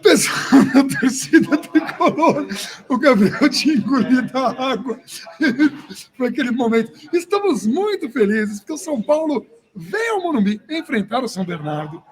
Pessoal da torcida tricolor, o Gabriel tinha engolido a água. Foi aquele momento. Estamos muito felizes, porque o São Paulo veio ao Morumbi enfrentar o São Bernardo.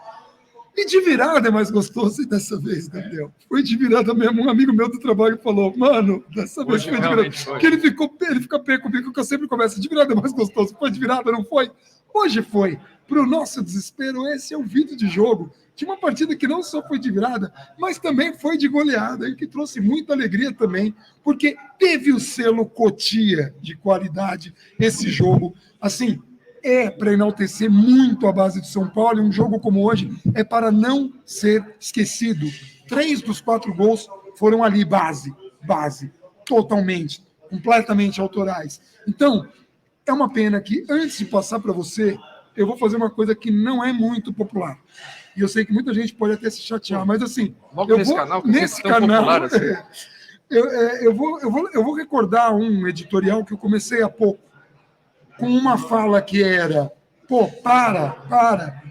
E de virada é mais gostoso dessa vez, Gabriel. Foi de virada mesmo. Um amigo meu do trabalho falou, mano, dessa vez foi de virada. Porque ele fica pé comigo, que eu sempre começo, de virada é mais gostoso. Foi de virada, não foi? Hoje foi. Para o nosso desespero, esse é o vídeo de jogo de uma partida que não só foi de virada, mas também foi de goleada, e que trouxe muita alegria também, porque teve o selo Cotia de qualidade esse jogo. Assim, é para enaltecer muito a base de São Paulo, e um jogo como hoje é para não ser esquecido. 3 dos 4 gols foram ali, base, totalmente, completamente autorais. Então, é uma pena que, antes de passar para você, eu vou fazer uma coisa que não é muito popular. E eu sei que muita gente pode até se chatear, mas assim, eu vou, nesse canal, assim. eu vou recordar um editorial que eu comecei há pouco, com uma fala que era, pô,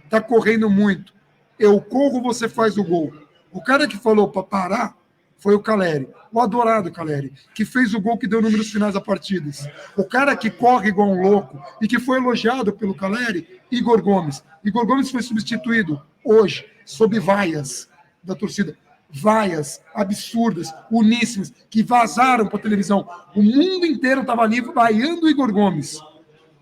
tá correndo muito. Eu corro, você faz o gol. O cara que falou para parar foi o Caleri, o adorado Caleri, que fez o gol que deu números finais a partidas. O cara que corre igual um louco e que foi elogiado pelo Caleri, Igor Gomes. Igor Gomes foi substituído hoje, sob vaias da torcida. Vaias absurdas, uníssimas, que vazaram para a televisão. O mundo inteiro estava ali vaiando o Igor Gomes.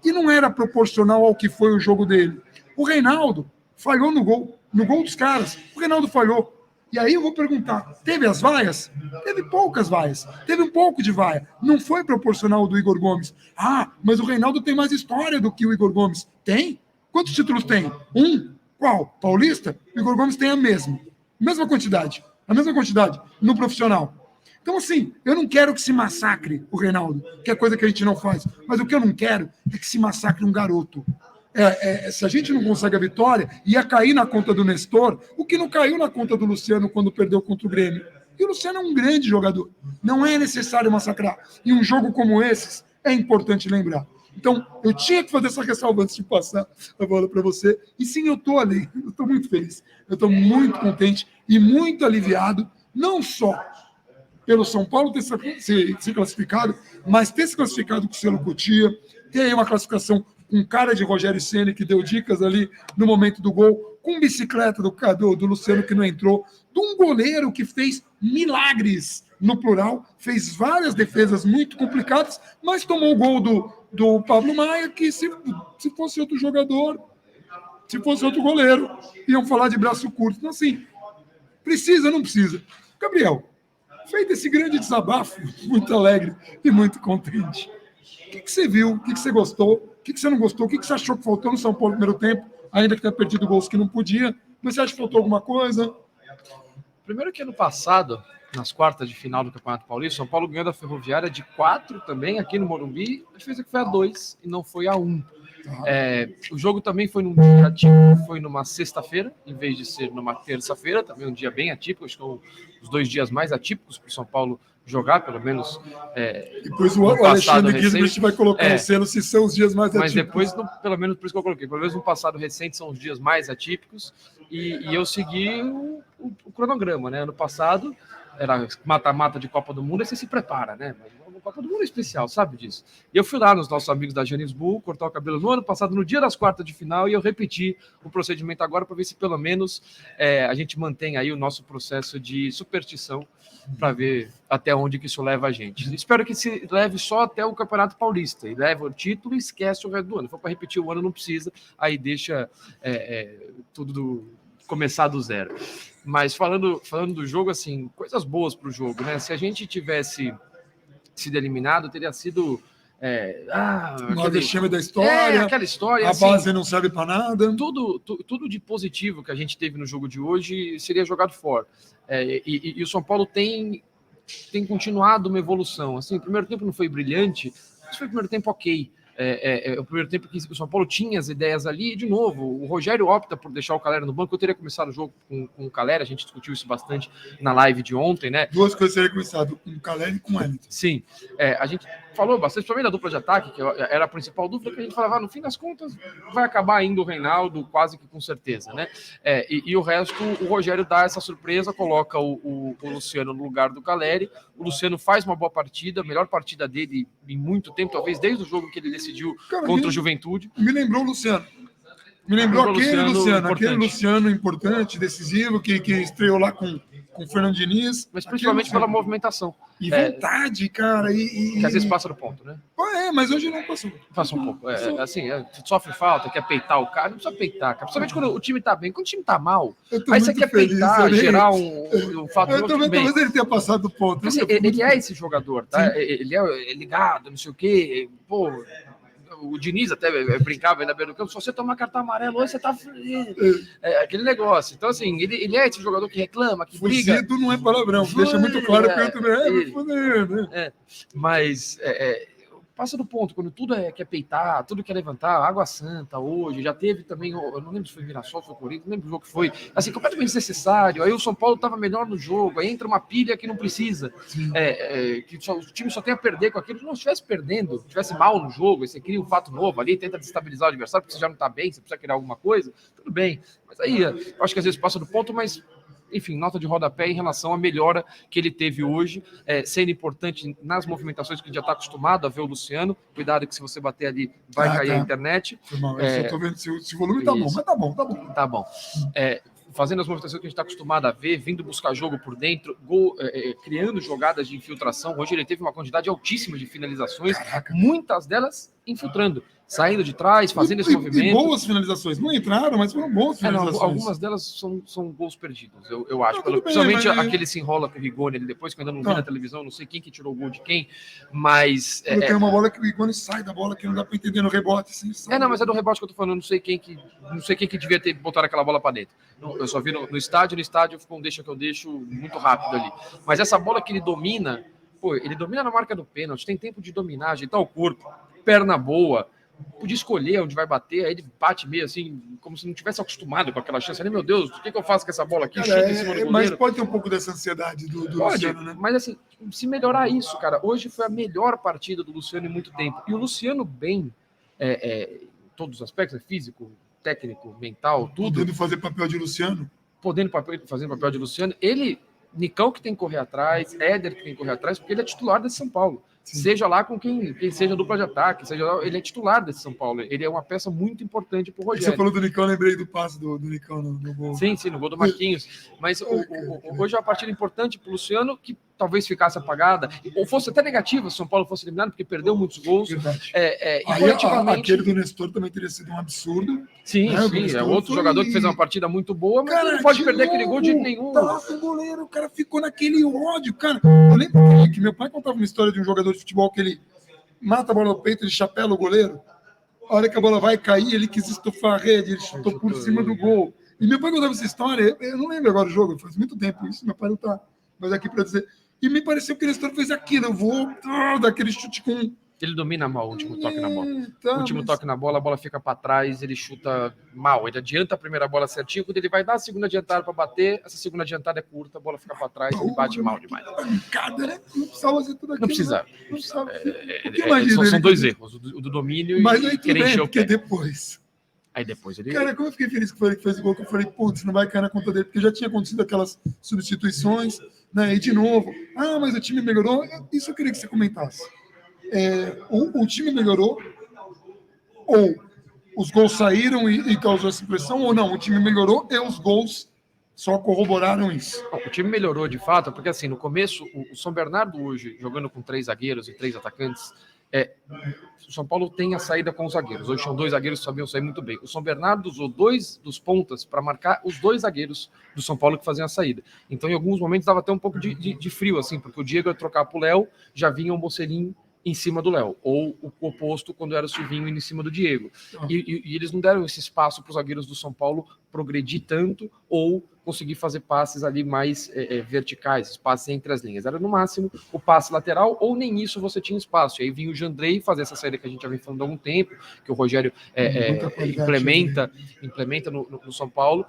E não era proporcional ao que foi o jogo dele. O Reinaldo falhou no gol dos caras. O Reinaldo falhou. E aí eu vou perguntar, teve as vaias? Teve poucas vaias. Teve um pouco de vaia. Não foi proporcional ao do Igor Gomes. Ah, mas o Reinaldo tem mais história do que o Igor Gomes. Tem? Quantos títulos tem? Qual? Paulista? O Igor Gomes tem a mesma. Mesma quantidade no profissional. Então, assim, eu não quero que se massacre o Reinaldo, que é coisa que a gente não faz. Mas o que eu não quero é que se massacre um garoto. Se a gente não consegue a vitória, ia cair na conta do Nestor, o que não caiu na conta do Luciano quando perdeu contra o Grêmio. E o Luciano é um grande jogador. Não é necessário massacrar. E um jogo como esse é importante lembrar. Então, eu tinha que fazer essa ressalva antes de passar a bola para você. E sim, eu estou ali. Eu estou muito feliz. Eu estou muito contente e muito aliviado, não só pelo São Paulo ter se classificado, mas ter se classificado com o selo Cotia, ter aí uma classificação com cara de Rogério Ceni, que deu dicas ali no momento do gol, com bicicleta do Luciano, que não entrou, de um goleiro que fez milagres no plural, fez várias defesas muito complicadas, mas tomou o gol do Pablo Maia, que se fosse outro jogador, se fosse outro goleiro, iam falar de braço curto. Então, assim, precisa, não precisa. Gabriel, feito esse grande desabafo, muito alegre e muito contente. O que você viu? O que você gostou? O que você não gostou? O que você achou que faltou no São Paulo no primeiro tempo? Ainda que tenha perdido gols que não podia. Você acha que faltou alguma coisa? Primeiro que ano passado, nas quartas de final do Campeonato Paulista, São Paulo ganhou da Ferroviária de 4 também, aqui no Morumbi. A diferença é que foi a 2 e não foi a 1. O jogo também foi num dia atípico, foi numa sexta-feira, em vez de ser numa terça-feira, também um dia bem atípico, acho que são os 2 dias mais atípicos para o São Paulo jogar, pelo menos. Depois o Alexandre Gisbert vai colocar no selo se são os dias mais atípicos. Mas depois, pelo menos por isso que eu coloquei, pelo menos no passado recente são os dias mais atípicos, e eu segui o cronograma, né? Ano passado era mata-mata de Copa do Mundo, aí você se prepara, né? Copa do Mundo é especial, sabe disso. E eu fui lá nos nossos amigos da Janis Bull, cortar o cabelo no ano passado, no dia das quartas de final, e eu repeti o procedimento agora para ver se pelo menos a gente mantém aí o nosso processo de superstição para ver até onde que isso leva a gente. Espero que se leve só até o Campeonato Paulista, e leva o título e esquece o resto do ano. Se for para repetir o ano, não precisa, aí deixa tudo começar do zero. Mas falando do jogo, assim, coisas boas para o jogo, né? Se a gente tivesse sido eliminado, teria sido o vexame da história, aquela história, a base não serve para nada. Tudo de positivo que a gente teve no jogo de hoje seria jogado fora. E o São Paulo tem continuado uma evolução. Assim, o primeiro tempo não foi brilhante, mas foi o primeiro tempo ok. O primeiro tempo que o São Paulo tinha as ideias ali, e de novo, o Rogério opta por deixar o Calera no banco. Eu teria começado o jogo com o Calera, a gente discutiu isso bastante na live de ontem, né? Duas coisas teria começado, com o Calera e com o Wellington. Sim, a gente falou bastante, principalmente da dupla de ataque, que era a principal dupla, que a gente falava, no fim das contas, vai acabar indo o Reinaldo quase que com certeza, né? E o resto, o Rogério dá essa surpresa, coloca o Luciano no lugar do Caleri. O Luciano faz uma boa partida, a melhor partida dele em muito tempo, talvez desde o jogo que ele decidiu contra o Juventude. Me lembrou o Luciano. Me lembrou aquele Luciano importante, decisivo, que estreou lá com o Fernando Diniz. Mas principalmente pela movimentação. E vontade, cara. Que às vezes passa do ponto, né? Mas hoje não passou. Passa um pouco. Sofre falta, quer peitar o cara. Não precisa peitar, cara. Principalmente quando o time tá bem. Quando o time tá mal, aí você quer peitar, gerar um fator. Talvez ele tenha passado do ponto. Ele é esse jogador, tá? Sim. Ele é ligado, não sei o quê. Pô... O Diniz até brincava ainda bem do campo, se você tomar cartão amarelo hoje, você tá... aquele negócio. Então, assim, ele é esse jogador que reclama, que briga. Fuzido não é palavrão, deixa muito claro que mas passa do ponto, quando tudo quer peitar, tudo quer levantar, Água Santa hoje, já teve também, eu não lembro se foi Mirassol, foi Corinthians, não lembro o jogo que foi, assim, completamente desnecessário. Aí o São Paulo estava melhor no jogo, aí entra uma pilha que não precisa, que o time só tem a perder com aquilo. Se não estivesse perdendo, estivesse mal no jogo, aí você cria um fato novo ali, tenta destabilizar o adversário, porque você já não está bem, você precisa criar alguma coisa, tudo bem. Mas aí, eu acho que às vezes passa do ponto, mas... Enfim, nota de rodapé em relação à melhora que ele teve hoje, sendo importante nas movimentações que a gente já está acostumado a ver o Luciano. Cuidado que se você bater ali, vai cair a internet. Eu tô vendo se o volume tá bom, mas tá bom. Tá bom. Fazendo as movimentações que a gente está acostumado a ver, vindo buscar jogo por dentro, criando jogadas de infiltração. Hoje ele teve uma quantidade altíssima de finalizações, muitas delas infiltrando, saindo de trás, fazendo esse movimento. E boas finalizações, não entraram, mas foram boas finalizações. Algumas delas são gols perdidos, eu acho. Principalmente aquele se enrola com o Rigoni, depois que eu ainda não vi na televisão, não sei quem que tirou o gol de quem, mas... Tem uma bola que o Rigoni sai da bola, que não dá para entender no rebote. Assim, mas é do rebote que eu tô falando, não sei quem que devia ter botado aquela bola para dentro. Eu só vi no estádio ficou um deixa que eu deixo muito rápido ali. Mas essa bola que ele domina, ele domina na marca do pênalti, tem tempo de dominar, ajeitar o corpo, perna boa, podia escolher onde vai bater, aí ele bate meio assim, como se não tivesse acostumado com aquela chance. Ali, meu Deus, o que eu faço com essa bola aqui? Cara, em cima do mas pode ter um pouco dessa ansiedade do Luciano, né? Mas assim, se melhorar isso, cara, hoje foi a melhor partida do Luciano em muito tempo. E o Luciano bem, em todos os aspectos, físico, técnico, mental, tudo. Podendo fazer papel de Luciano? Fazendo papel de Luciano. Nicão que tem que correr atrás, Éder que tem que correr atrás, porque ele é titular desse São Paulo. Sim. Seja lá com quem seja dupla de ataque, ele é titular desse São Paulo. Ele é uma peça muito importante pro Rogério. Você falou do Nicão, eu lembrei do passe do Nicão no gol. Sim, no gol do Marquinhos. Mas hoje é uma partida importante pro Luciano, que talvez ficasse apagada, ou fosse até negativa se o São Paulo fosse eliminado, porque perdeu muitos gols. Aquele do Nestor também teria sido um absurdo. Sim, é outro jogador que fez uma partida muito boa, mas não pode perder aquele gol de nenhum. O goleiro, o cara ficou naquele ódio, cara. Eu lembro que meu pai contava uma história de um jogador de futebol que ele mata a bola no peito, ele chapela o goleiro. A hora que a bola vai cair, ele quis estufar a rede, ele chutou por cima do gol. E meu pai contava essa história, eu não lembro agora o jogo, faz muito tempo isso, meu pai não tá mais aqui para dizer. E me pareceu que o Nestor fez aquilo, eu vou dar aquele chute com... Ele domina mal o último toque na bola. O último toque na bola, a bola fica para trás, ele chuta mal. Ele adianta a primeira bola certinho, quando ele vai dar a segunda adiantada para bater, essa segunda adiantada é curta, a bola fica para trás, ele bate mal demais. Né? Não precisava fazer tudo aquilo. Não precisava. Né? São dois erros, o do domínio e querer encher o pé. Depois... Aí depois ele... Cara, como eu fiquei feliz que foi ele que fez o gol, que eu falei, putz, não vai cair na conta dele, porque já tinha acontecido aquelas substituições, né? E de novo, mas o time melhorou. Isso eu queria que você comentasse. O time melhorou, ou os gols saíram e causou essa impressão, ou não, o time melhorou e os gols só corroboraram isso. O time melhorou de fato, porque assim, no começo, o São Bernardo hoje, jogando com 3 zagueiros e 3 atacantes, o São Paulo tem a saída com os zagueiros. Hoje são 2 zagueiros que sabiam sair muito bem. O São Bernardo usou 2 dos pontas para marcar os 2 zagueiros do São Paulo que faziam a saída. Então, em alguns momentos, dava até um pouco de frio, assim, porque o Diego ia trocar pro Léo, já vinha o Mocelin em cima do Léo, ou o oposto quando era o Silvinho em cima do Diego. E eles não deram esse espaço para os zagueiros do São Paulo progredir tanto ou conseguir fazer passes ali mais verticais, passes entre as linhas. Era no máximo o passe lateral, ou nem isso você tinha espaço. E aí vinha o Jandrei fazer essa saída que a gente já vem falando há algum tempo, que o Rogério implementa no São Paulo,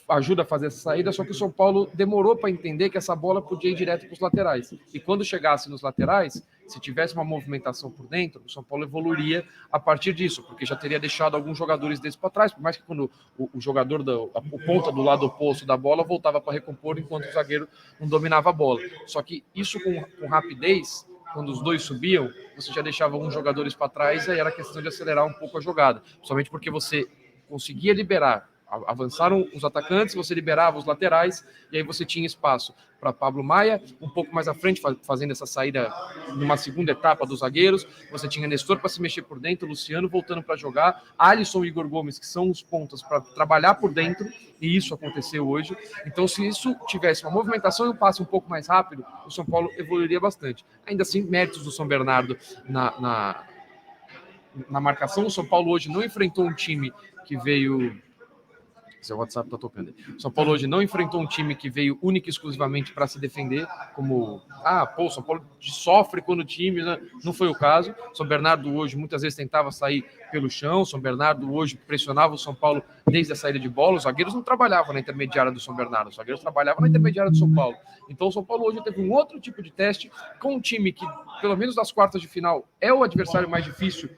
ajuda a fazer essa saída, só que o São Paulo demorou para entender que essa bola podia ir direto para os laterais. E quando chegasse nos laterais, se tivesse uma movimentação por dentro, o São Paulo evoluiria a partir disso, porque já teria deixado alguns jogadores desses para trás, por mais que quando o jogador, o ponta do lado oposto da bola, voltava para recompor enquanto o zagueiro não dominava a bola. Só que isso com rapidez, quando os dois subiam, você já deixava alguns jogadores para trás, e aí era questão de acelerar um pouco a jogada, principalmente porque você conseguia liberar. Avançaram os atacantes, você liberava os laterais, e aí você tinha espaço para Pablo Maia, um pouco mais à frente, fazendo essa saída numa segunda etapa dos zagueiros. Você tinha Nestor para se mexer por dentro, Luciano voltando para jogar, Alisson e Igor Gomes, que são os pontas para trabalhar por dentro, e isso aconteceu hoje. Então, se isso tivesse uma movimentação e um passe um pouco mais rápido, o São Paulo evoluiria bastante. Ainda assim, méritos do São Bernardo na marcação. O São Paulo hoje não enfrentou um time que veio... Seu WhatsApp tá tocando. O São Paulo hoje não enfrentou um time que veio única e exclusivamente para se defender, como, o São Paulo sofre quando o time, né? Não foi o caso. O São Bernardo hoje muitas vezes tentava sair pelo chão, o São Bernardo hoje pressionava o São Paulo desde a saída de bola. Os zagueiros não trabalhavam na intermediária do São Bernardo, os zagueiros trabalhavam na intermediária do São Paulo. Então o São Paulo hoje teve um outro tipo de teste com um time que, pelo menos nas quartas de final, é o adversário mais difícil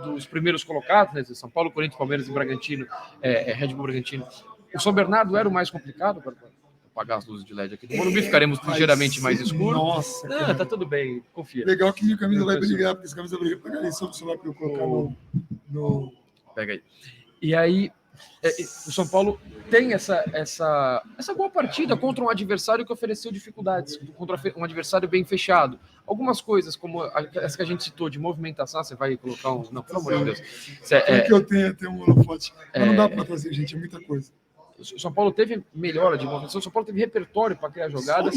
dos primeiros colocados, né? São Paulo, Corinthians, Palmeiras e Bragantino, Red Bull Bragantino. O São Bernardo era o mais complicado. Vou apagar as luzes de LED aqui do Morumbi, ficaremos ligeiramente mais escuros. Nossa, não, tá tudo bem, confia. Legal que minha camisa vai brigar, porque essa camisa vai brigar. Pega aí só o celular para eu colocar no... Pega aí. E aí, o São Paulo tem essa boa partida contra um adversário que ofereceu dificuldades, contra um adversário bem fechado. Algumas coisas, como essa que a gente citou de movimentação, você vai colocar um... Não, pelo amor de Deus. Que eu tenho um holofote. Mas não dá para fazer, gente, é muita coisa. O São Paulo teve melhora de movimentação, o São Paulo teve repertório para criar jogadas.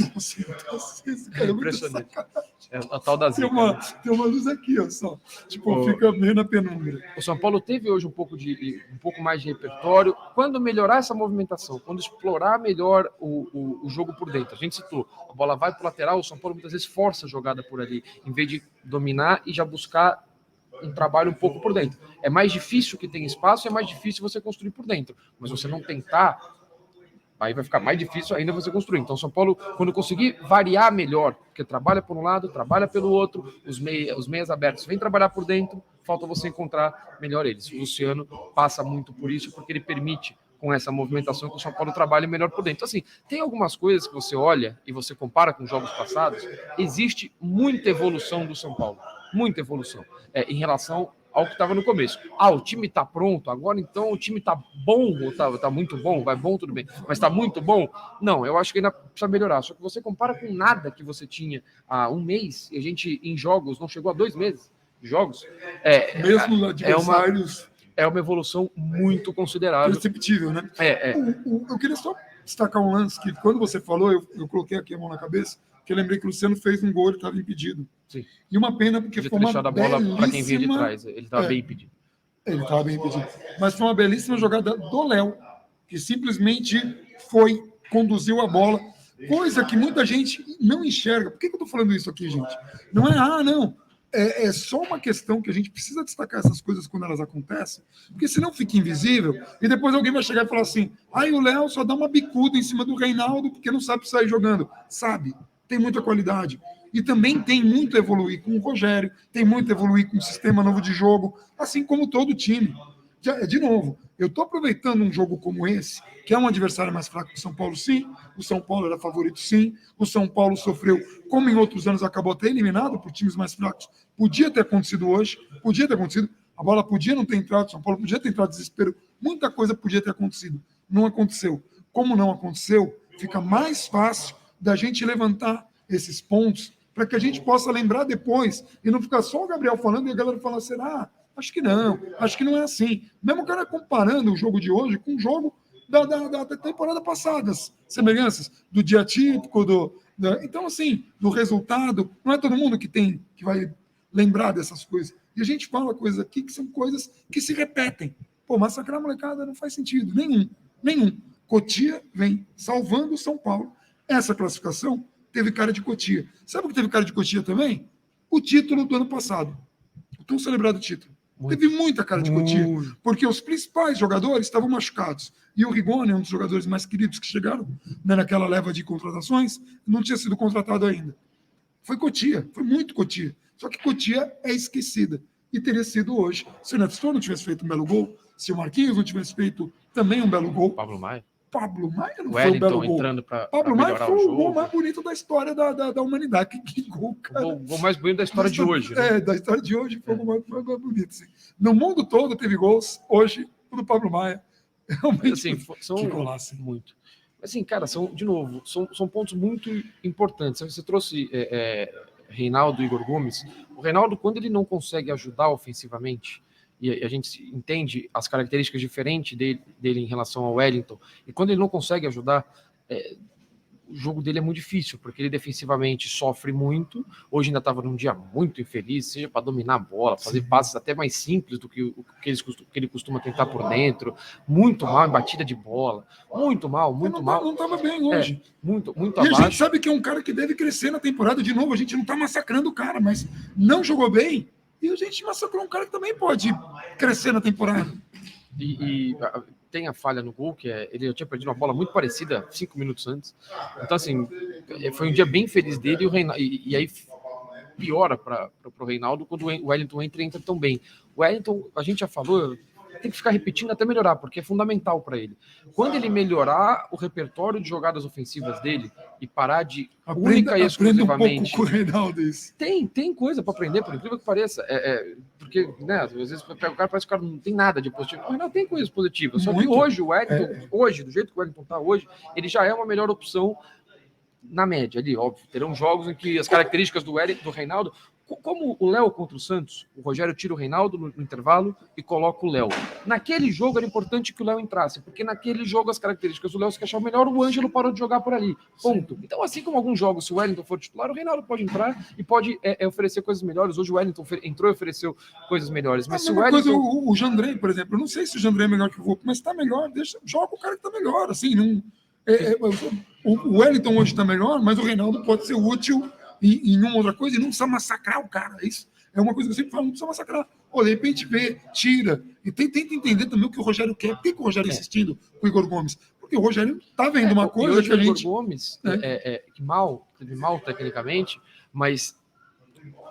Impressionante. A tal da zica. Tem uma luz aqui, ó, só. Tipo, fica meio na penumbra. O São Paulo teve hoje um pouco mais de repertório. Quando melhorar essa movimentação, quando explorar melhor o jogo por dentro. A gente citou, a bola vai para o lateral, o São Paulo muitas vezes força a jogada por ali, em vez de dominar e já buscar um trabalho um pouco por dentro. É mais difícil que tem espaço, é mais difícil você construir por dentro. Mas você não tentar, aí vai ficar mais difícil ainda você construir. Então, São Paulo, quando conseguir variar melhor, porque trabalha por um lado, trabalha pelo outro, os meias abertos vêm trabalhar por dentro, falta você encontrar melhor eles. O Luciano passa muito por isso, porque ele permite, com essa movimentação, que o São Paulo trabalhe melhor por dentro. Então, assim, tem algumas coisas que você olha e você compara com jogos passados, existe muita evolução do São Paulo. Muita evolução em relação ao que estava no começo. O time está pronto, agora então o time está bom, ou tá muito bom, vai bom, tudo bem, mas está muito bom? Não, eu acho que ainda precisa melhorar. Só que você compara com nada que você tinha há um mês, e a gente em jogos não chegou a 2 meses de jogos. Mesmo adversários... É uma evolução muito considerável. Perceptível, né? Eu queria só destacar um lance que, quando você falou, eu coloquei aqui a mão na cabeça, que eu lembrei que o Luciano fez um gol, ele estava impedido. Sim. E uma pena, porque foi uma a bola para quem vinha de trás. Ele estava bem impedido. Ele estava bem impedido. Mas foi uma belíssima jogada do Léo, que simplesmente conduziu a bola, coisa que muita gente não enxerga. Por que eu estou falando isso aqui, gente? Não é, não. É só uma questão que a gente precisa destacar essas coisas quando elas acontecem, porque senão fica invisível, e depois alguém vai chegar e falar assim, o Léo só dá uma bicuda em cima do Reinaldo porque não sabe sair jogando. Sabe, tem muita qualidade. E também tem muito a evoluir com o Rogério, tem muito a evoluir com o sistema novo de jogo, assim como todo time. De novo, eu estou aproveitando um jogo como esse, que é um adversário mais fraco que o São Paulo, sim. O São Paulo era favorito, sim. O São Paulo sofreu, como em outros anos, acabou até eliminado por times mais fracos. Podia ter acontecido hoje, podia ter acontecido. A bola podia não ter entrado, o São Paulo podia ter entrado em desespero. Muita coisa podia ter acontecido. Não aconteceu. Como não aconteceu, fica mais fácil da gente levantar esses pontos para que a gente possa lembrar depois e não ficar só o Gabriel falando e a galera falar, será? Acho que não é assim. Mesmo o cara comparando o jogo de hoje com o jogo da temporada passada, as semelhanças do dia típico, então, assim, do resultado, não é todo mundo que vai lembrar dessas coisas. E a gente fala coisas aqui que são coisas que se repetem. Pô, massacrar a molecada não faz sentido. Nenhum. Cotia vem salvando o São Paulo. Essa classificação teve cara de Cotia. Sabe o que teve cara de Cotia também? O título do ano passado. O tão celebrado título. Teve muita cara de Cotia. Porque os principais jogadores estavam machucados. E o Rigoni, um dos jogadores mais queridos que chegaram, né, naquela leva de contratações, não tinha sido contratado ainda. Foi Cotia. Foi muito Cotia. Só que Cotia é esquecida. E teria sido hoje. Se o Neto Storm não tivesse feito um belo gol, se o Marquinhos não tivesse feito também um belo gol. Pablo Maia não foi um belo gol. Entrando para Pablo Maia foi o gol mais bonito da história da humanidade. Que gol, cara. O gol mais bonito da história de hoje. Né? Da história de hoje foi o gol mais bonito. Sim. No mundo todo teve gols. Hoje, o do Pablo Maia. Realmente, assim, são golaço. Muito. Assim, cara, são pontos muito importantes. Você trouxe Reinaldo e Igor Gomes. O Reinaldo, quando ele não consegue ajudar ofensivamente, e a gente entende as características diferentes dele em relação ao Wellington, e quando ele não consegue ajudar, o jogo dele é muito difícil, porque ele defensivamente sofre muito. Hoje ainda estava num dia muito infeliz, seja para dominar a bola, fazer passes até mais simples do que o que ele costuma tentar por dentro. Muito mal em batida de bola. Muito mal. Não estava bem hoje. Muito e abaixo. A gente sabe que é um cara que deve crescer na temporada de novo. A gente não está massacrando o cara, mas não jogou bem. E a gente massacrou um cara que também pode crescer na temporada. Tem a falha no gol, que ele tinha perdido uma bola muito parecida 5 minutos antes. Então, assim, foi um dia bem feliz dele e aí piora para o Reinaldo quando o Wellington entra tão bem. O Wellington, a gente já falou, tem que ficar repetindo até melhorar, porque é fundamental para ele. Quando ele melhorar o repertório de jogadas ofensivas dele e parar de única e exclusivamente... um pouco com o Reinaldo isso. Tem coisa para aprender, por incrível que pareça. Porque, né, às vezes o cara parece que o cara não tem nada de positivo. O Reinaldo tem coisas positivas. Só que hoje o Wellington, hoje, do jeito que o Wellington está hoje, ele já é uma melhor opção na média ali, óbvio. Terão jogos em que as características do Reinaldo, como o Léo contra o Santos, o Rogério tira o Reinaldo no intervalo e coloca o Léo. Naquele jogo era importante que o Léo entrasse, porque naquele jogo as características do Léo se encaixavam melhor, o Ângelo parou de jogar por ali. Ponto. Sim. Então, assim como alguns jogos, se o Wellington for titular, o Reinaldo pode entrar e pode oferecer coisas melhores. Hoje o Wellington entrou e ofereceu coisas melhores. Mas se o Wellington... o Jandrei, por exemplo, eu não sei se o Jandrei é melhor que o Volpe, mas está melhor, joga o cara que está melhor. Assim, não... o Wellington hoje está melhor, mas o Reinaldo pode ser útil em uma outra coisa e não precisa massacrar o cara. Isso é uma coisa que eu sempre falo, não precisa massacrar. De repente vê, tira. E tenta entender também o que o Rogério quer. Por que o Rogério insistindo com o Igor Gomes? Porque o Rogério está vendo uma coisa que a gente... O Igor Gomes teve mal tecnicamente, mas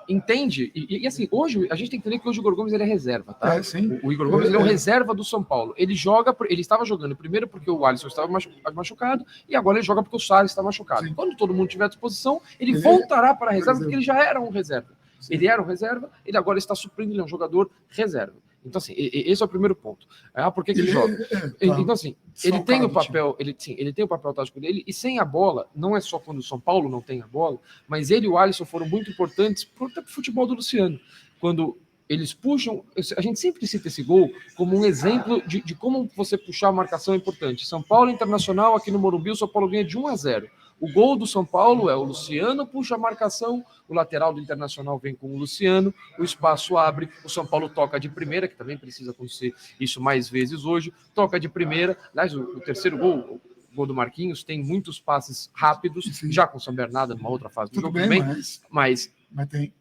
entende. E assim, hoje a gente tem que entender que hoje o Igor Gomes ele é reserva, tá? O Igor Gomes ele é um reserva do São Paulo. Ele estava jogando primeiro porque o Alisson estava machucado e agora ele joga porque o Salles está machucado. Sim. Quando todo mundo tiver à disposição, ele voltará para a reserva porque ele já era um reserva. Sim. Ele era um reserva, ele agora está suprindo, ele é um jogador reserva. Então, assim, esse é o primeiro ponto. Por que ele joga? Então, assim, ele tem o papel, ele tem o papel tático dele, e sem a bola, não é só quando o São Paulo não tem a bola, mas ele e o Alisson foram muito importantes para o futebol do Luciano. Quando eles puxam, a gente sempre cita esse gol como um exemplo de como você puxar a marcação é importante. São Paulo Internacional, aqui no Morumbi, o São Paulo ganha de 1-0. O gol do São Paulo é o Luciano puxa a marcação, o lateral do Internacional vem com o Luciano, o espaço abre, o São Paulo toca de primeira, que também precisa acontecer isso mais vezes hoje, toca de primeira. Aliás, o terceiro gol, o gol do Marquinhos, tem muitos passes rápidos, sim, já com o São Bernardo numa outra fase do jogo, bem, mas tem.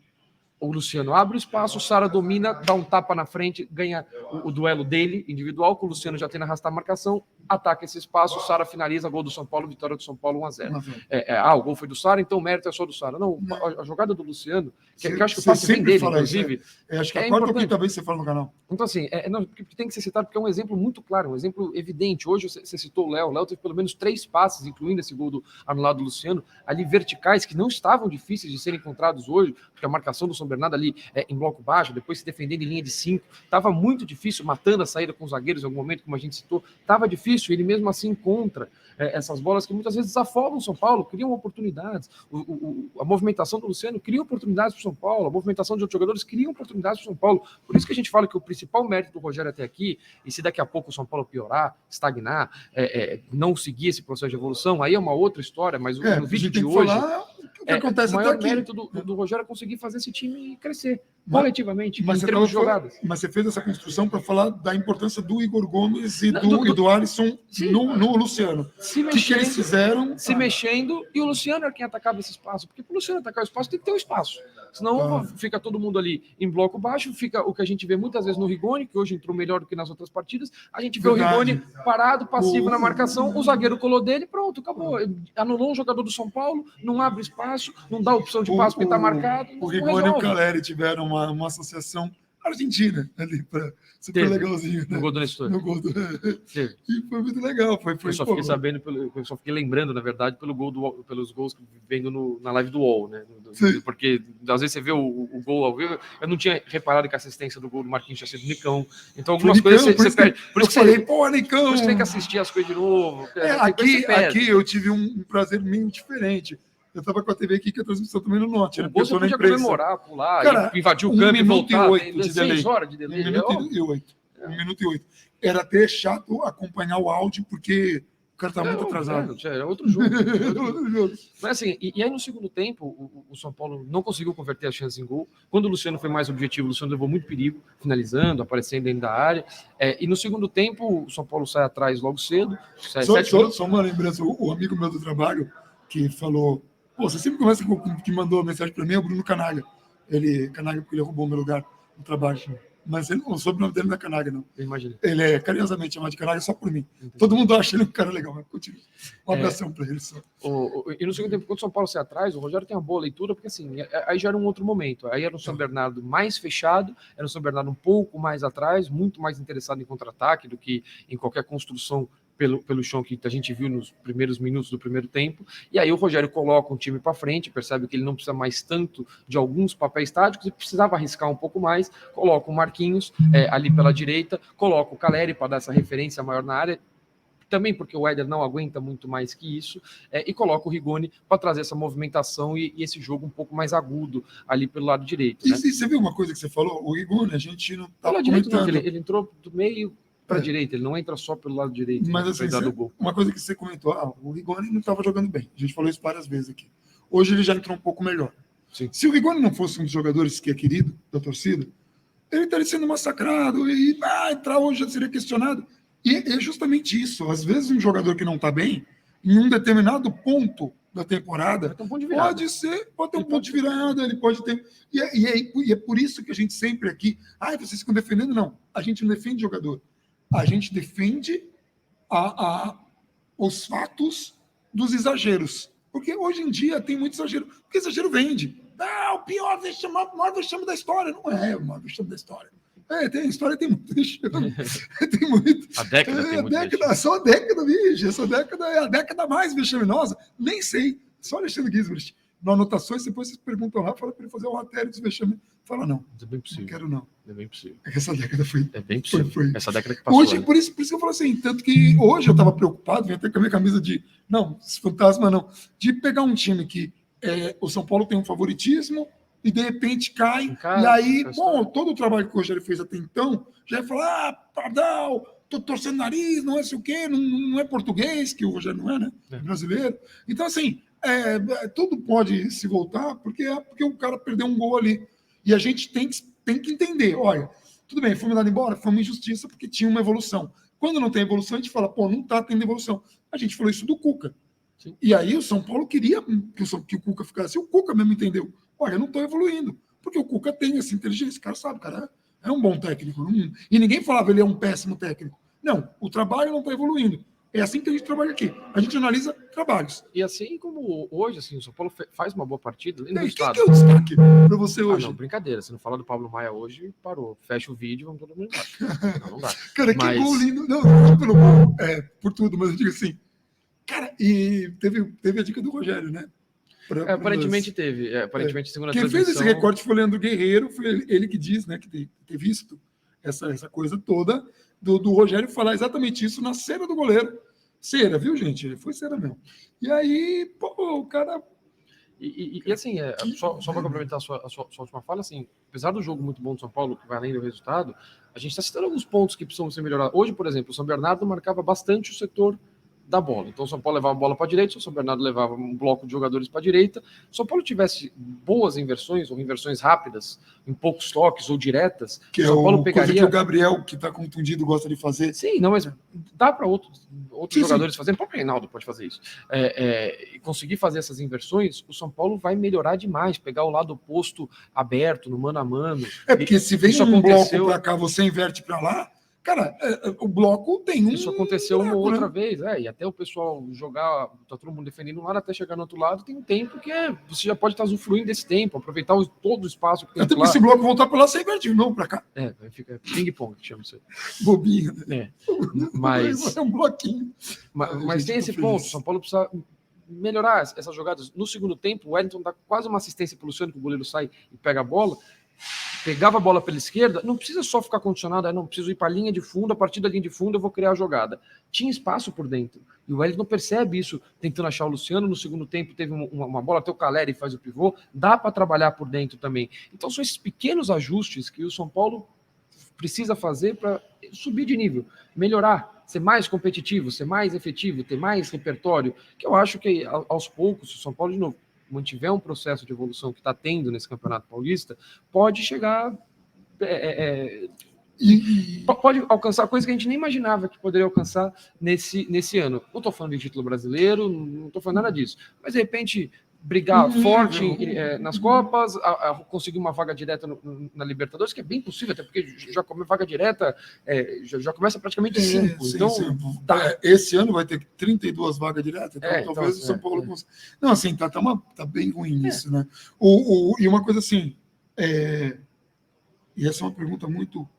O Luciano abre o espaço, o Sara domina, dá um tapa na frente, ganha o duelo dele, individual, que o Luciano já tem na arrastar a marcação, ataca esse espaço, o Sara finaliza, gol do São Paulo, vitória do São Paulo 1-0. O gol foi do Sara, então o mérito é só do Sara. Não, a jogada do Luciano, que eu acho que o passe vem dele, inclusive. Acho que a quarta ou quinta vez você fala no canal. Então, assim, tem que ser citado porque é um exemplo muito claro, um exemplo evidente. Hoje você citou o Léo. O Léo teve pelo menos 3 passes, incluindo esse gol anulado do Luciano, ali verticais, que não estavam difíceis de serem encontrados hoje, porque a marcação do São Bernardo ali em bloco baixo, depois se defendendo em linha de 5, estava muito difícil, matando a saída com os zagueiros em algum momento, como a gente citou, estava difícil, ele mesmo assim encontra essas bolas que muitas vezes desafogam o São Paulo, criam oportunidades. A movimentação do Luciano cria oportunidades para o São Paulo, a movimentação de outros jogadores cria oportunidades para o São Paulo. Por isso que a gente fala que o principal mérito do Rogério até aqui, e se daqui a pouco o São Paulo piorar, estagnar, não seguir esse processo de evolução, aí é uma outra história, mas no vídeo de hoje... que acontece o maior até aqui. mérito do Rogério é conseguir fazer esse time crescer Mas- coletivamente, Mas em termos de jogadas. mas você fez essa construção para falar da importância do Igor Gomes e Não, do Alisson Sim. no Luciano. Se O que eles mexendo, fizeram? se mexendo, e o Luciano era quem atacava esse espaço, porque para o Luciano atacar o espaço tem que ter um espaço, senão fica todo mundo ali em bloco baixo, fica o que a gente vê muitas vezes no Rigoni, que hoje entrou melhor do que nas outras partidas, a gente vê Verdade. o Rigoni parado, passivo na marcação, o zagueiro colou dele, pronto, acabou, anulou um jogador do São Paulo, não abre espaço, não dá opção de passo porque está marcado, O não Rigoni e o resolve. Caleri tiveram uma associação argentina ali, super Teve, legalzinho. Né? no gol do Nestor. No gol do... Teve. E foi muito legal. Eu só fiquei sabendo, eu só fiquei lembrando, na verdade, pelos gols que vendo na live do UOL, né? Porque às vezes você vê o gol ao vivo, eu não tinha reparado que a assistência do gol do Marquinhos tinha sido do Nicão. Então algumas coisas você perde. Por isso que falei, pô, Nicão! Por isso que tem que assistir as coisas de novo. Aqui eu tive um prazer meio diferente. Eu estava com a TV aqui, que a transmissão também não note. O gol você podia comemorar, pular, cara, invadir o campo e voltar. 6 horas de delay. 1 minuto e 8. 1 minuto e 8. Era até chato acompanhar o áudio, porque o cara tá muito atrasado. É outro jogo. Mas assim, e aí no segundo tempo, o São Paulo não conseguiu converter as chances em gol. Quando o Luciano foi mais objetivo, o Luciano levou muito perigo, finalizando, aparecendo dentro da área. E no segundo tempo, o São Paulo sai atrás logo cedo. Só uma lembrança, o amigo meu do trabalho, que falou... Pô, você sempre começa com o que mandou a mensagem para mim, é o Bruno Canaga. Canaga porque ele roubou meu lugar no trabalho. Mas ele, o sobrenome dele não é Canaga, não. Eu imaginei. Ele é carinhosamente chamado de Canaga só por mim. Entendi. Todo mundo acha ele um cara legal, mas continua. Um abração para ele só. E no segundo tempo, quando o São Paulo sai atrás, o Rogério tem uma boa leitura, porque assim, aí já era um outro momento. Aí era o São Bernardo mais fechado, era o São Bernardo um pouco mais atrás, muito mais interessado em contra-ataque do que em qualquer construção pelo chão que a gente viu nos primeiros minutos do primeiro tempo, e aí o Rogério coloca um time para frente, percebe que ele não precisa mais tanto de alguns papéis táticos e precisava arriscar um pouco mais, coloca o Marquinhos ali pela direita, coloca o Caleri para dar essa referência maior na área, também porque o Éder não aguenta muito mais que isso, e coloca o Rigoni para trazer essa movimentação e esse jogo um pouco mais agudo ali pelo lado direito. Né? E você viu uma coisa que você falou? O Rigoni, a gente não estava comentando. Ele entrou do meio para a direita, ele não entra só pelo lado direito. Mas assim, uma coisa que você comentou, o Rigoni não estava jogando bem. A gente falou isso várias vezes aqui. Hoje ele já entrou um pouco melhor. Sim. Se o Rigoni não fosse um dos jogadores que é querido da torcida, ele estaria sendo massacrado e entrar hoje já seria questionado. E é justamente isso. Às vezes um jogador que não está bem, em um determinado ponto da temporada, pode ter um ponto de virada, ele pode ter... E é por isso que a gente sempre aqui... vocês ficam defendendo? Não. A gente não defende jogador. A gente defende os fatos dos exageros. Porque hoje em dia tem muito exagero. Porque exagero vende. O pior vexame, o maior vexame da história. Não é o maior vexame da história. A história tem muito vexame. Tem muito. A década tem muito vexame. Só a década, bicho. Essa década é a década mais vexaminosa. Nem sei. Só Alexandre Gisbert. Nas anotações, depois vocês perguntam lá, fala para ele fazer o roteiro dos vexames. Fala, não. É bem possível. Não quero, não. É bem possível. É que essa década foi... É bem possível. Foi. Essa década que passou. Hoje, por isso que eu falo assim, tanto que hoje eu estava preocupado, vim até com a minha camisa de... Não, esse fantasma não. De pegar um time que o São Paulo tem um favoritismo e de repente cai. E aí, todo o trabalho que o Rogério fez até então, já ia falar, Pardal, tô torcendo nariz, não é sei o quê, não é português, que o Rogério não é, né? É brasileiro. Então, assim, tudo pode se voltar porque o cara perdeu um gol ali. E a gente tem que entender, olha, tudo bem, foi mandado embora, foi uma injustiça porque tinha uma evolução. Quando não tem evolução, a gente fala, não tá tendo evolução. A gente falou isso do Cuca. Sim. E aí o São Paulo queria que o Cuca ficasse. O Cuca mesmo entendeu. Olha, eu não estou evoluindo. Porque o Cuca tem essa inteligência. O cara sabe, cara é um bom técnico. E ninguém falava ele é um péssimo técnico. Não, o trabalho não está evoluindo. É assim que a gente trabalha aqui. A gente analisa trabalhos. E assim como hoje, assim, o São Paulo faz uma boa partida. Quem que é o destaque para você hoje? Não, brincadeira. Se não falar do Pablo Maia hoje, parou. Fecha o vídeo, vamos todo mundo embaixo. Não dá. Cara, que gol lindo. Não pelo gol, por tudo, mas eu digo assim. Cara, e teve a dica do Rogério, né? Aparentemente teve. Aparentemente, segundo a Quem fez esse recorte foi o Leandro Guerreiro, foi ele que diz, né, que ter visto essa coisa toda do Rogério falar exatamente isso na cera do goleiro. Cera, viu, gente? Foi cera mesmo. E aí, o cara... E assim, só para complementar a sua última fala, assim, apesar do jogo muito bom do São Paulo, que vai além do resultado, a gente está citando alguns pontos que precisam ser melhorados. Hoje, por exemplo, o São Bernardo marcava bastante o setor da bola. Então o São Paulo levava a bola para a direita, o São Bernardo levava um bloco de jogadores para a direita. Se o São Paulo tivesse boas inversões, ou inversões rápidas, em poucos toques ou diretas, que o São Paulo pegaria... coisa que o Gabriel, que está contundido, gosta de fazer. Sim, não, mas dá para outros jogadores sim. fazerem. O próprio Reinaldo pode fazer isso. E conseguir fazer essas inversões, o São Paulo vai melhorar demais, pegar o lado oposto aberto, no mano a mano. Porque se vem bloco para cá, você inverte para lá, cara, o bloco tem Isso aconteceu uma outra vez, e até o pessoal jogar, tá todo mundo defendendo um lado, até chegar no outro lado, tem um tempo que você já pode estar usufruindo desse tempo, aproveitar todo o espaço que tem até porque se o bloco voltar para lá, você inverte de novo para cá. Fica ping-pong, que chama isso aí. Bobinho, né? Mas é um bloquinho. Mas tem esse ponto, o São Paulo precisa melhorar essas jogadas. No segundo tempo, o Wellington dá quase uma assistência para o Luciano, que o goleiro sai e pega a bola. Pegava a bola pela esquerda, não precisa só ficar condicionado, não preciso ir para a linha de fundo, a partir da linha de fundo eu vou criar a jogada. Tinha espaço por dentro, e o Wellington não percebe isso, tentando achar o Luciano. No segundo tempo teve uma bola, até o Caleri faz o pivô, dá para trabalhar por dentro também. Então são esses pequenos ajustes que o São Paulo precisa fazer para subir de nível, melhorar, ser mais competitivo, ser mais efetivo, ter mais repertório, que eu acho que aos poucos, o São Paulo, de novo, mantiver um processo de evolução que está tendo nesse Campeonato Paulista, pode chegar... pode alcançar coisas que a gente nem imaginava que poderia alcançar nesse ano. Não estou falando de título brasileiro, não estou falando nada disso, mas de repente brigar forte nas Copas, conseguir uma vaga direta na Libertadores, que é bem possível, até porque já vaga direta já começa praticamente 5. Então, sim. Esse ano vai ter 32 vagas diretas, então talvez o São Paulo consiga. Não, assim, tá bem ruim isso, né? E uma coisa assim, e essa é uma pergunta muito...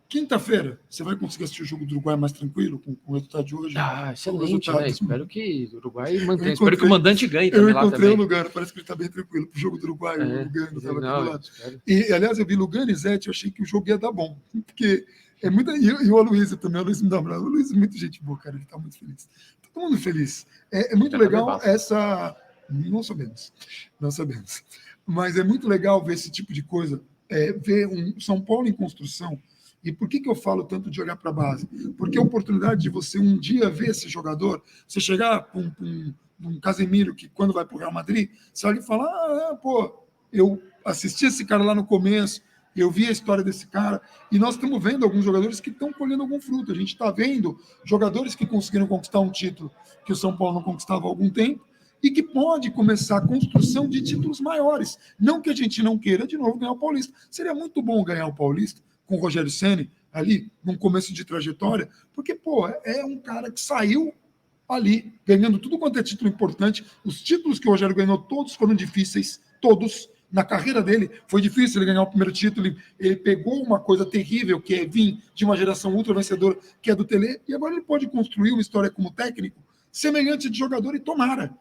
Quinta-feira, você vai conseguir assistir o jogo do Uruguai mais tranquilo, com o resultado de hoje? Excelente, né? Espero que o Uruguai mantenha. Espero que o mandante ganhe também lá também. Eu encontrei o Lugano, parece que ele está bem tranquilo. Pro jogo do Uruguai, o Lugano estava aqui do lado. E, aliás, eu vi Lugano e Zete, eu achei que o jogo ia dar bom. Porque é muita... E o Aloysio também, o Aloysio me dá um abraço. O Aloysio é muito gente boa, cara, ele está muito feliz. Todo mundo feliz. É muito legal essa... Não sabemos. Mas é muito legal ver esse tipo de coisa, ver um São Paulo em construção. E por que eu falo tanto de olhar para a base? Porque a oportunidade de você um dia ver esse jogador, você chegar com um Casemiro que quando vai para o Real Madrid, você olha e fala, eu assisti esse cara lá no começo, eu vi a história desse cara, e nós estamos vendo alguns jogadores que estão colhendo algum fruto. A gente está vendo jogadores que conseguiram conquistar um título que o São Paulo não conquistava há algum tempo, e que pode começar a construção de títulos maiores. Não que a gente não queira de novo ganhar o Paulista. Seria muito bom ganhar o Paulista, com o Rogério Ceni ali, num começo de trajetória, porque, é um cara que saiu ali, ganhando tudo quanto é título importante. Os títulos que o Rogério ganhou, todos foram difíceis, todos. Na carreira dele, foi difícil ele ganhar o primeiro título, ele pegou uma coisa terrível, que é vir de uma geração ultra vencedora, que é do Tele, e agora ele pode construir uma história como técnico, semelhante de jogador, e tomara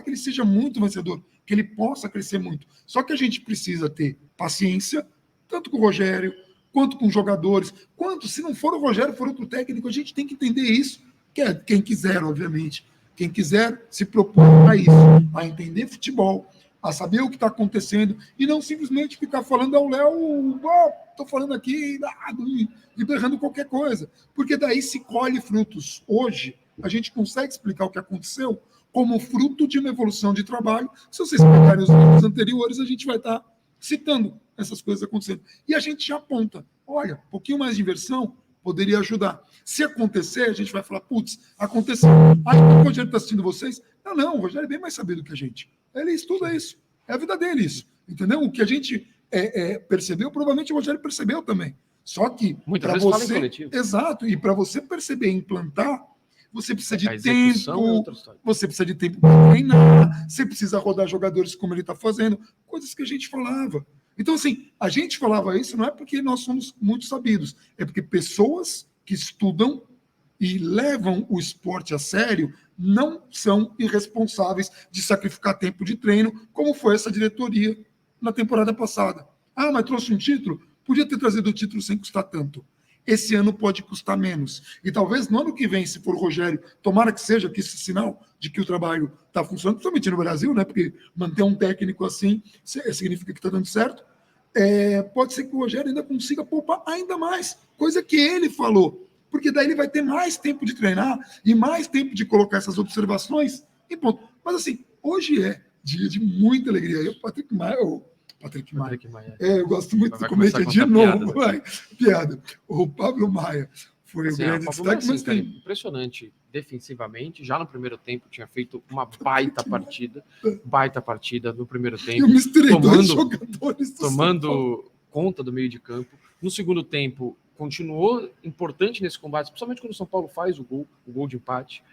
que ele seja muito vencedor, que ele possa crescer muito. Só que a gente precisa ter paciência, tanto com o Rogério, quanto com jogadores, quanto, se não for o Rogério, for outro técnico, a gente tem que entender isso, que é quem quiser, obviamente, quem quiser se propor a isso, a entender futebol, a saber o que está acontecendo, e não simplesmente ficar falando ao Léo, estou falando aqui, e berrando qualquer coisa, porque daí se colhe frutos. Hoje, a gente consegue explicar o que aconteceu como fruto de uma evolução de trabalho. Se vocês pegarem os vídeos anteriores, a gente vai estar citando essas coisas acontecendo. E a gente já aponta, olha, um pouquinho mais de inversão poderia ajudar. Se acontecer, a gente vai falar, aconteceu. Aí o Rogério está assistindo vocês? Não, o Rogério é bem mais sabido que a gente. Ele estuda isso. É a vida dele isso. Entendeu? O que a gente percebeu, provavelmente o Rogério percebeu também. Só que muitas vezes fala em coletivo. Exato. E para você perceber e implantar, você precisa de tempo, você precisa de tempo para treinar, você precisa rodar jogadores como ele está fazendo, coisas que a gente falava. Então, assim, a gente falava isso não é porque nós somos muito sabidos, é porque pessoas que estudam e levam o esporte a sério não são irresponsáveis de sacrificar tempo de treino, como foi essa diretoria na temporada passada. Mas trouxe um título? Podia ter trazido o título sem custar tanto. Esse ano pode custar menos. E talvez no ano que vem, se for o Rogério, tomara que seja que esse sinal de que o trabalho está funcionando, principalmente no Brasil, né? Porque manter um técnico assim significa que está dando certo. Pode ser que o Rogério ainda consiga poupar ainda mais, coisa que ele falou. porque daí ele vai ter mais tempo de treinar e mais tempo de colocar essas observações e ponto. Mas assim, hoje é dia de muita alegria. Eu, Patrick Maia, eu gosto muito do comédia de novo. Piada. O Pablo Maia foi assim, o grande destaque, mas tem... impressionante defensivamente. Já no primeiro tempo tinha feito uma baita partida no primeiro tempo, tomando conta do meio de campo. No segundo tempo, continuou importante nesse combate, principalmente quando o São Paulo faz o gol de empate,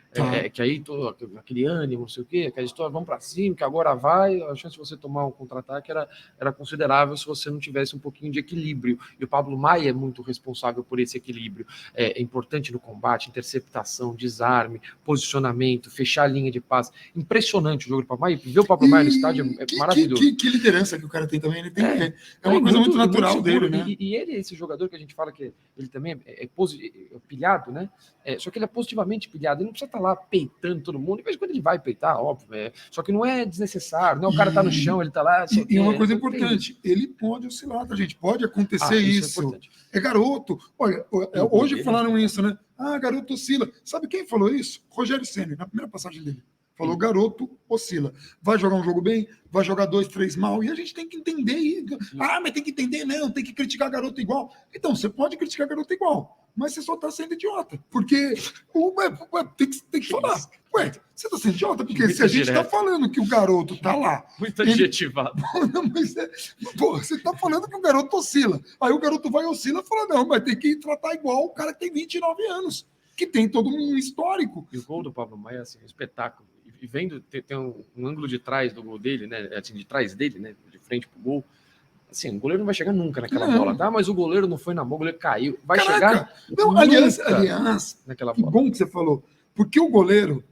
que aí todo aquele ânimo, não sei o quê, aquela história, vamos para cima, que agora vai, a chance de você tomar um contra-ataque era considerável se você não tivesse um pouquinho de equilíbrio, e o Pablo Maia é muito responsável por esse equilíbrio, é importante no combate, interceptação, desarme, posicionamento, fechar a linha de passe, impressionante o jogo do Pablo Maia, ver o Pablo Maia no estádio é maravilhoso. Que liderança que o cara tem também, ele tem, é uma coisa muito natural dele, né? E ele é esse jogador que a gente fala que ele também é pilhado, né? Só que ele é positivamente pilhado, ele não precisa estar lá peitando todo mundo, de vez em quando ele vai peitar, óbvio, só que não é desnecessário, não, o cara tá no chão, ele tá lá... E uma coisa importante, ele pode oscilar, tá, gente? Pode acontecer isso. É garoto. Olha, hoje falaram isso, né? Garoto oscila. Sabe quem falou isso? Rogério Ceni, na primeira passagem dele. Falou, garoto oscila. Vai jogar um jogo bem, vai jogar 2, 3 mal, e a gente tem que entender. Mas tem que entender, não, tem que criticar garoto igual. Então, você pode criticar garoto igual, mas você só tá sendo idiota. Porque tem que falar. Você tá sendo idiota? Porque muito se a gente tá falando que o garoto tá lá... Muito adjetivado. Você tá falando que o garoto oscila. Aí o garoto vai oscila e fala, não, mas tem que tratar igual o cara que tem 29 anos, que tem todo um histórico. E o gol do Pablo Maia, assim, um espetáculo. E vendo, tem um ângulo de trás do gol dele, né? Assim, de trás dele, né? De frente pro gol. Assim, o goleiro não vai chegar nunca naquela bola, tá? Mas o goleiro não foi na mão, o goleiro caiu. Vai chegar. Não, aliás, naquela bola. Que bom que você falou. Porque o goleiro,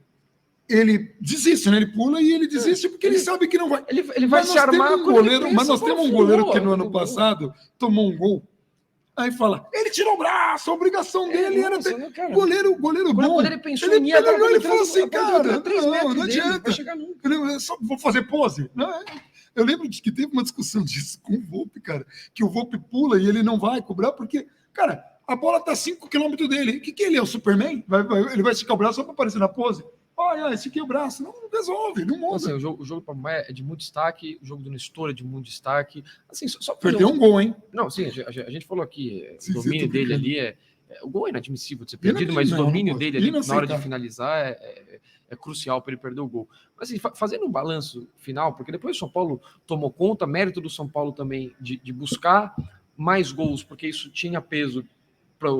ele desiste, né? Ele pula e ele desiste porque ele sabe que não vai. Ele vai se armar. Mas nós temos um goleiro que no ano passado tomou um gol. Aí fala, ele tirou o braço, a obrigação dele era ter... Goleiro bom. Quando ele pensou ele falou assim, cara, não adianta. Vai chegar nunca. Eu só vou fazer pose. Eu lembro de que teve uma discussão disso com o Volpe, cara, que o Volpe pula e ele não vai cobrar porque, cara, a bola tá 5 km dele. O que ele é, o Superman? Ele vai esticar o braço só para aparecer na pose? Olha, estiquei o braço. Não resolve, não muda. Assim, o jogo para Maia é de muito destaque, o jogo do Nestor é de muito destaque. Assim, só perdeu um gol, hein? Não, sim, a gente falou aqui, o domínio dele ali o gol é inadmissível de ser perdido, mas o domínio dele ali na hora de finalizar é crucial para ele perder o gol. Mas assim, fazendo um balanço final, porque depois o São Paulo tomou conta, mérito do São Paulo também de buscar mais gols, porque isso tinha peso para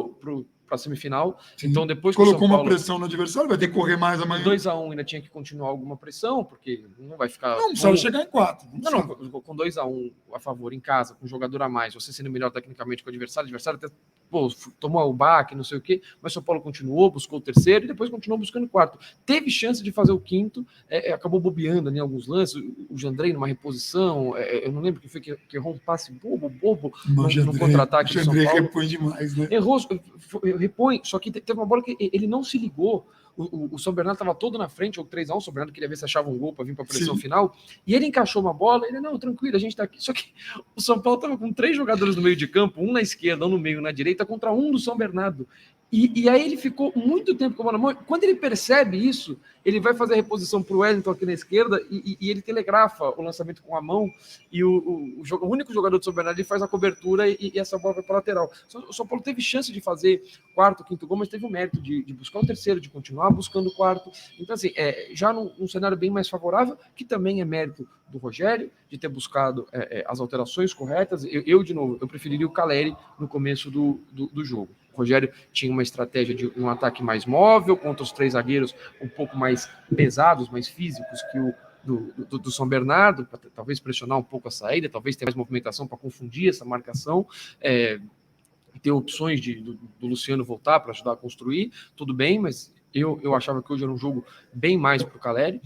a semifinal. Sim. Então depois colocou uma pressão no adversário, vai ter que correr mais amanhã. 2-1 ainda tinha que continuar alguma pressão, porque não vai ficar... Não precisava chegar em 4. Não, com 2-1 a favor em casa, com um jogador a mais, você sendo melhor tecnicamente que o adversário até tomou o baque, não sei o quê, mas o São Paulo continuou, buscou o terceiro e depois continuou buscando o quarto. Teve chance de fazer o quinto, acabou bobeando em alguns lances, o Jandrei numa reposição, eu não lembro que foi que errou um passe bobo no contra-ataque do São Paulo. O repõe demais, né? Errou, repõe, só que teve uma bola que ele não se ligou. O São Bernardo estava todo na frente, ou 3-1, o São Bernardo queria ver se achava um gol para vir para a pressão final, e ele encaixou uma bola, ele, não, tranquilo, a gente está aqui. Só que o São Paulo estava com 3 jogadores no meio de campo, um na esquerda, um no meio, na direita, contra um do São Bernardo. E aí ele ficou muito tempo com a bola na mão. Quando ele percebe isso, ele vai fazer a reposição para o Wellington aqui na esquerda e ele telegrafa o lançamento com a mão e o único jogador do São Bernardo faz a cobertura e essa bola vai para a lateral. O São Paulo teve chance de fazer quarto, quinto gol, mas teve o mérito de buscar o terceiro, de continuar buscando o quarto. Então, assim, já num cenário bem mais favorável, que também é mérito do Rogério, de ter buscado as alterações corretas. De novo, eu preferiria o Caleri no começo do jogo. O Rogério tinha uma estratégia de um ataque mais móvel, contra os 3 zagueiros um pouco mais pesados, mais físicos que o do São Bernardo, para talvez pressionar um pouco a saída, talvez ter mais movimentação para confundir essa marcação, ter opções do Luciano voltar para ajudar a construir, tudo bem, mas eu achava que hoje era um jogo bem mais para o Caleri.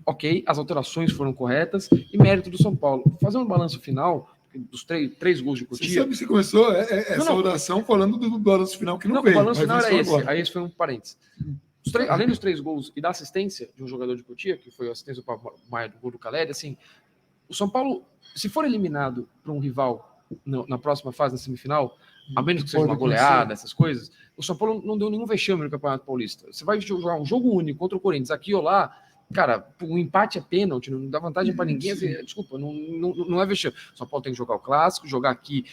Ok, as alterações foram corretas e mérito do São Paulo. Fazendo um balanço final dos 3 gols de Cotia. Você sabe se começou essa oração falando do balanço final que não veio. O balanço final era esse. Aí esse foi um parênteses. Além dos 3 gols e da assistência de um jogador de Cotia, que foi a assistência para o Maia do gol do Caleri, assim, o São Paulo, se for eliminado para um rival na próxima fase, na semifinal, a menos que seja uma goleada, essas coisas, o São Paulo não deu nenhum vexame no Campeonato Paulista. Você vai jogar um jogo único contra o Corinthians, aqui ou lá, cara, o empate é pênalti, não dá vantagem para ninguém. Desculpa, não é vexame. O São Paulo tem que jogar o clássico, jogar aqui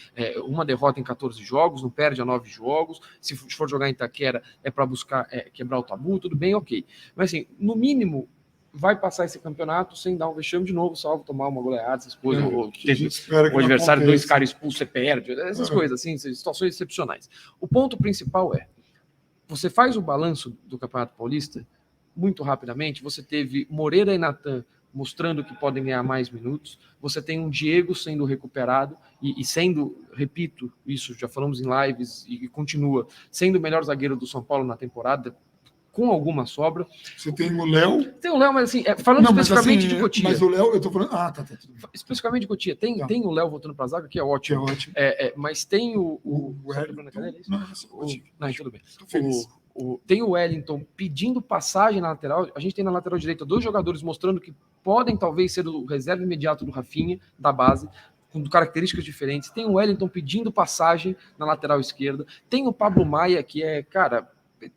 uma derrota em 14 jogos, não perde a 9 jogos. Se for jogar em Itaquera, é para buscar quebrar o tabu, tudo bem, ok. Mas assim, no mínimo, vai passar esse campeonato sem dar um vexame de novo, salvo tomar uma goleada, essas coisas, o adversário, 2 caras expulsos, você perde, essas coisas, assim, situações excepcionais. O ponto principal você faz o balanço do Campeonato Paulista muito rapidamente, você teve Moreira e Natan mostrando que podem ganhar mais minutos, você tem um Diego sendo recuperado e sendo, repito, isso já falamos em lives e continua, sendo o melhor zagueiro do São Paulo na temporada, com alguma sobra. Você tem o Léo. Tem o Léo, mas assim, falando especificamente de Cotia. Mas o Léo, eu tô falando. Ah, tá. Especificamente de Cotia. Tem o Léo voltando para a zaga, que é ótimo. Mas tem o tudo bem. Tem o Wellington pedindo passagem na lateral. A gente tem na lateral direita 2 jogadores mostrando que podem talvez ser o reserva imediato do Rafinha, da base, com características diferentes. Tem o Wellington pedindo passagem na lateral esquerda. Tem o Pablo Maia, que cara,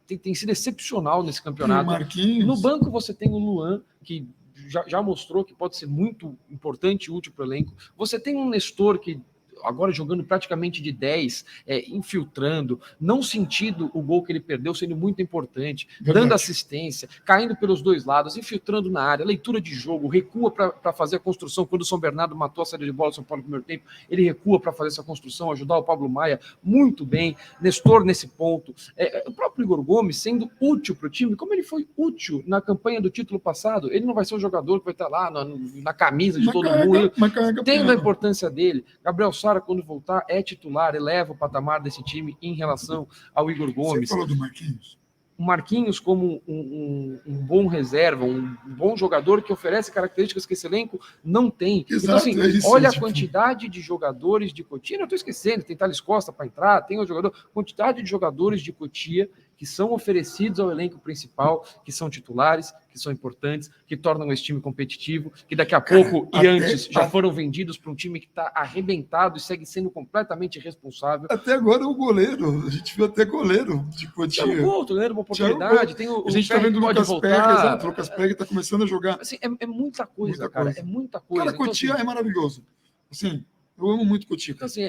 tem sido excepcional nesse campeonato. No banco você tem o Luan, que já mostrou que pode ser muito importante e útil para o elenco. Você tem um Nestor que agora jogando praticamente de 10, infiltrando, não sentindo o gol que ele perdeu, sendo muito importante, dando assistência, caindo pelos 2 lados, infiltrando na área, leitura de jogo, recua para fazer a construção. Quando o São Bernardo matou a saída de bola do São Paulo no primeiro tempo, ele recua para fazer essa construção, ajudar o Pablo Maia muito bem, Nestor nesse ponto, o próprio Igor Gomes sendo útil para o time, como ele foi útil na campanha do título passado. Ele não vai ser um jogador que vai estar lá na camisa de todo mundo, tendo a importância dele. Gabriel Sara, quando voltar, é titular, eleva o patamar desse time em relação ao Igor Gomes. Você falou do Marquinhos? O Marquinhos como um bom reserva, um bom jogador que oferece características que esse elenco não tem. Exato, então, assim, olha a quantidade de jogadores de Cotia, não estou esquecendo, tem Thales Costa para entrar, tem o jogador, quantidade de jogadores de Cotia que são oferecidos ao elenco principal, que são titulares, que são importantes, que tornam esse time competitivo, que daqui a pouco antes já foram vendidos para um time que está arrebentado e segue sendo completamente irresponsável. Até agora o goleiro, a gente viu até goleiro de Cotia. Goleiro, uma oportunidade. Tem a gente está vendo o Lucas Pega, exato, o Lucas Pega está começando a jogar. Assim, é muita coisa, cara, é muita coisa. Cara, Cotia então, é maravilhoso. Assim, eu amo muito Cotia. Então, assim,